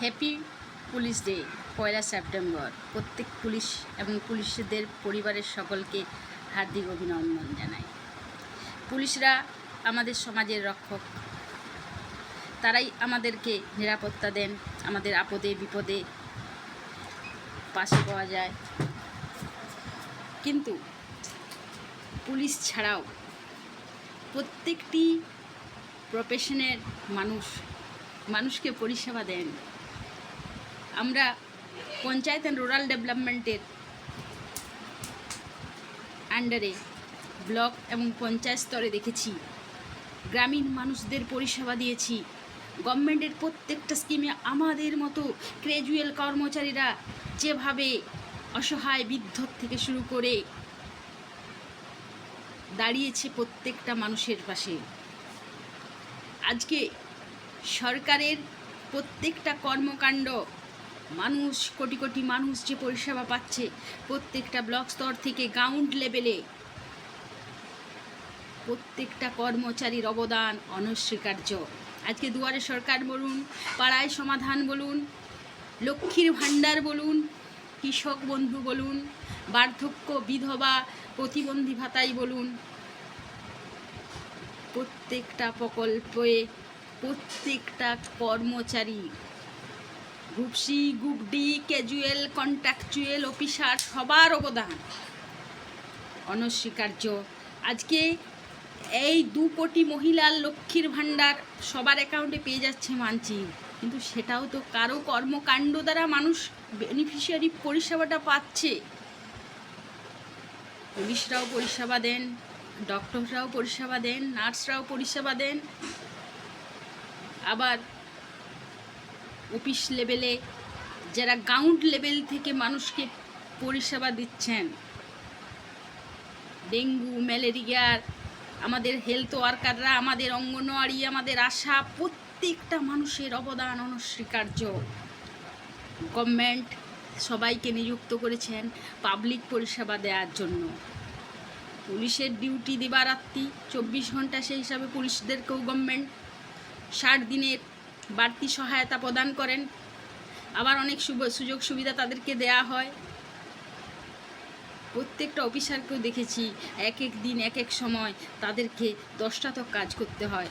Happy police day 1 September. প্রত্যেক police এবং পুলিশদের পরিবারের সকলকে হার্দিক অভিনন্দন জানাই। পুলিশরা আমাদের সমাজের রক্ষক, তারাই আমাদেরকে নিরাপত্তা দেন, আমাদের আপদে বিপদে পাশে পাওয়া যায়। কিন্তু পুলিশ ছাড়াও প্রত্যেকটি প্রফেশনের মানুষকে পরিষেবা দেন। আমরা পঞ্চায়েত অ্যান্ড রুরাল ডেভেলপমেন্টের আন্ডারে ব্লক এবং পঞ্চায়েত স্তরে দেখেছি গ্রামীণ মানুষদের পরিষেবা দিয়েছি। গভর্নমেন্টের প্রত্যেকটা স্কিমে আমাদের মতো গ্র্যাজুয়াল কর্মচারীরা যেভাবে অসহায় বৃদ্ধ থেকে শুরু করে দাঁড়িয়েছে প্রত্যেকটা মানুষের পাশে। আজকে সরকারের প্রত্যেকটা কর্মকাণ্ড মানুষ, কোটি কোটি মানুষ যে পরিষেবা পাচ্ছে, প্রত্যেকটা ব্লক স্তর থেকে গ্রাউন্ড লেভেলে প্রত্যেকটা কর্মচারীর অবদান অনস্বীকার্য। আজকে দুয়ারে সরকার বলুন, পাড়ায় সমাধান বলুন, লক্ষ্মীর ভাণ্ডার বলুন, কৃষক বন্ধু বলুন, বার্ধক্য বিধবা প্রতিবন্ধী ভাতাই বলুন, প্রত্যেকটা প্রকল্পে প্রত্যেকটা কর্মচারী, group C, group D, casual, contractual, officer সবার অবদান অনস্বীকার্য। আজকে এই 2 কোটি মহিলার লক্ষ্মীর ভাণ্ডার সবার অ্যাকাউন্টে পেয়ে যাচ্ছে মানছি, কিন্তু সেটাও তো কারো কর্মকাণ্ড দ্বারা মানুষ বেনিফিশিয়ারি পরিষেবাটা পাচ্ছে। পুলিশরাও পরিষেবা দেন, ডক্টররাও পরিষেবা দেন, নার্সরাও পরিষেবা দেন, আবার অফিস লেভেলে যারা গ্রাউন্ড লেভেল থেকে মানুষকে পরিষেবা দিচ্ছেন, ডেঙ্গু ম্যালেরিয়ার আমাদের হেলথ ওয়ার্কাররা, আমাদের অঙ্গনওয়াড়ি, আমাদের আশা, প্রত্যেকটা মানুষের অবদান অনস্বীকার্য। গভর্নমেন্ট সবাইকে নিযুক্ত করেছেন পাবলিক পরিষেবা দেওয়ার জন্য। পুলিশের ডিউটি দিবারাত্রি 24 ঘন্টা, সেই হিসাবে পুলিশদেরকেও গভর্নমেন্ট 60 দিনের বাড়তি সহায়তা প্রদান করেন। আবার অনেক সুযোগ সুবিধা তাদেরকে দেয়া হয়। প্রত্যেকটা অফিসারকেও দেখেছি এক এক দিন এক এক সময় তাদেরকে 10টা তো কাজ করতে হয়।